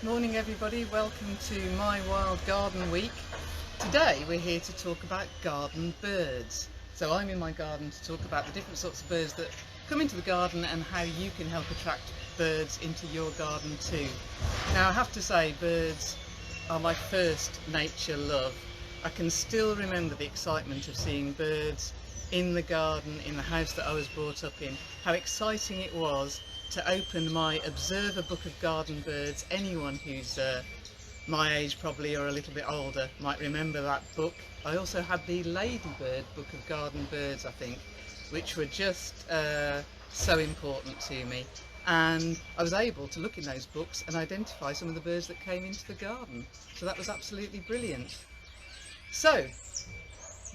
Morning everybody, welcome to my wild garden week. Today we're here to talk about garden birds. So I'm in my garden to talk about the different sorts of birds that come into the garden and how you can help attract birds into your garden too. Now I have to say, birds are my first nature love. I can still remember the excitement of seeing birds in the garden in the house that I was brought up in. How exciting it was to open my Observer Book of Garden Birds. Anyone who's my age probably or a little bit older might remember that book. I also had the Ladybird Book of Garden Birds, I think, which were just so important to me, and I was able to look in those books and identify some of the birds that came into the garden, so that was absolutely brilliant. So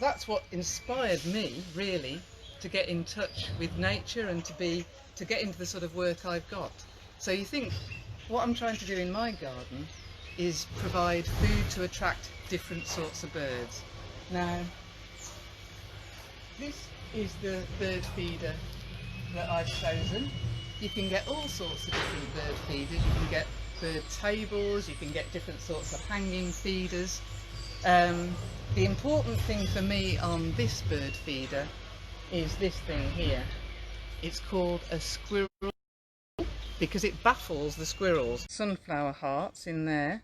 that's what inspired me really to get in touch with nature and to get into the sort of work I've got. So you think, what I'm trying to do in my garden is provide food to attract different sorts of birds. Now, this is the bird feeder that I've chosen. You can get all sorts of different bird feeders. You can get bird tables, you can get different sorts of hanging feeders. The important thing for me on this bird feeder is this thing here. It's called a squirrel because it baffles the squirrels. Sunflower hearts in there,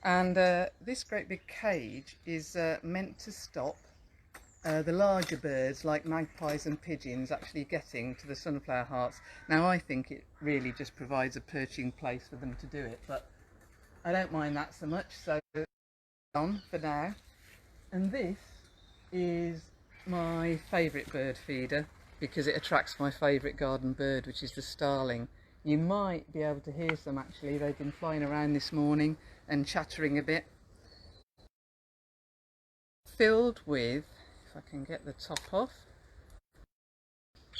and this great big cage is meant to stop the larger birds like magpies and pigeons actually getting to the sunflower hearts. Now I think it really just provides a perching place for them to do it, but I don't mind that so much, so on for now. And this is my favourite bird feeder because it attracts my favourite garden bird, which is the starling. You might be able to hear some actually. They've been flying around this morning and chattering a bit. Filled with, if I can get the top off,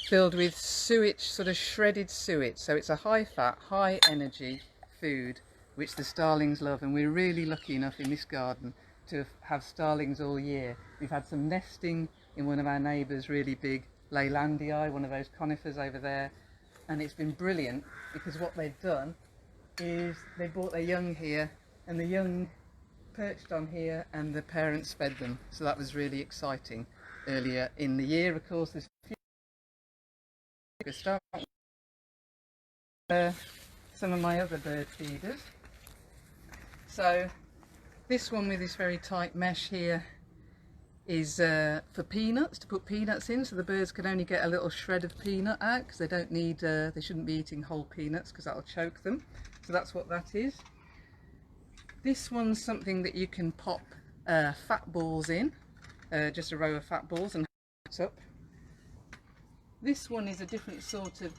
filled with suet, sort of shredded suet. So it's a high fat, high energy food which the starlings love, and we're really lucky enough in this garden to have starlings all year. We've had some nesting in one of our neighbours' really big Leylandii, one of those conifers over there, and it's been brilliant because what they've done is they brought their young here, and the young perched on here and the parents fed them, so that was really exciting earlier in the year. Of course, there's some of my other bird feeders. So this one with this very tight mesh here is for peanuts, to put peanuts in, so the birds can only get a little shred of peanut out because they don't need, they shouldn't be eating whole peanuts because that'll choke them. So that's what that is. This one's something that you can pop fat balls in, just a row of fat balls, and it up. This one is a different sort of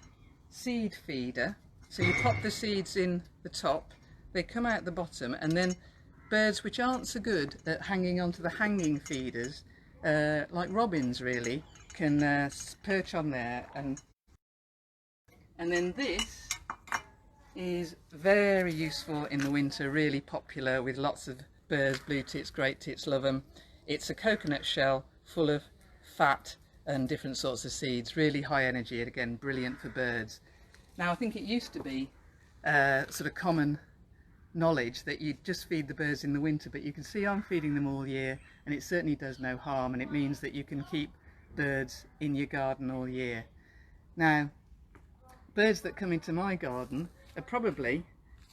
seed feeder, so you pop the seeds in the top, they come out the bottom, and then birds which aren't so good at hanging onto the hanging feeders, like robins really, can perch on there. And then this is very useful in the winter, really popular with lots of birds. Blue tits, great tits love them. It's a coconut shell full of fat and different sorts of seeds, really high energy, and again brilliant for birds. Now I think it used to be sort of common knowledge that you just feed the birds in the winter, but you can see I'm feeding them all year, and it certainly does no harm, and it means that you can keep birds in your garden all year. Now, birds that come into my garden are probably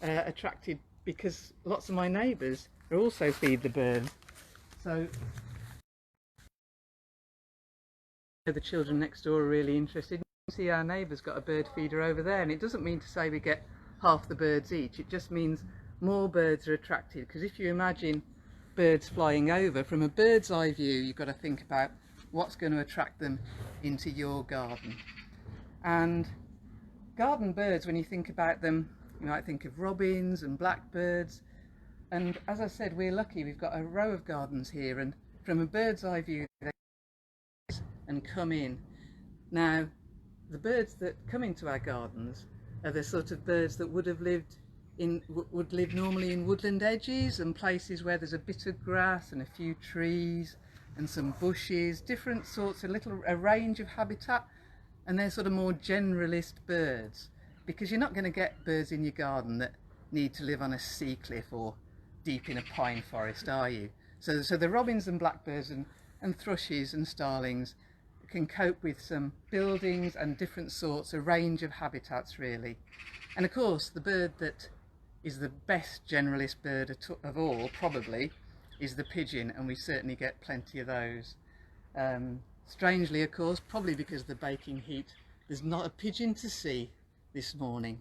attracted because lots of my neighbours also feed the birds. So the children next door are really interested. You can see our neighbour's got a bird feeder over there, and it doesn't mean to say we get half the birds each, it just means more birds are attracted, because if you imagine birds flying over, from a bird's eye view you've got to think about what's going to attract them into your garden. And garden birds, when you think about them, you might think of robins and blackbirds, and as I said, we're lucky, we've got a row of gardens here, and from a bird's eye view they and come in. Now the birds that come into our gardens are the sort of birds that would live normally in woodland edges and places where there's a bit of grass and a few trees and some bushes, different sorts of a range of habitat, and they're sort of more generalist birds, because you're not going to get birds in your garden that need to live on a sea cliff or deep in a pine forest, are you? So the robins and blackbirds and thrushes and starlings can cope with some buildings and different sorts, a range of habitats really. And of course the bird that is the best generalist bird of all probably is the pigeon, and we certainly get plenty of those. Strangely, of course, probably because of the baking heat, there's not a pigeon to see this morning.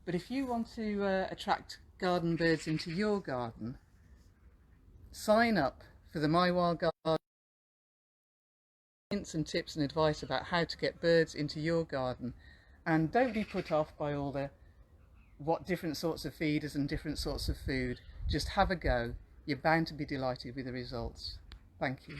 But if you want to attract garden birds into your garden, sign up for the My Wild Garden. Hints and tips and advice about how to get birds into your garden, and don't be put off by all the what different sorts of feeders and different sorts of food. Just have a go. You're bound to be delighted with the results. Thank you.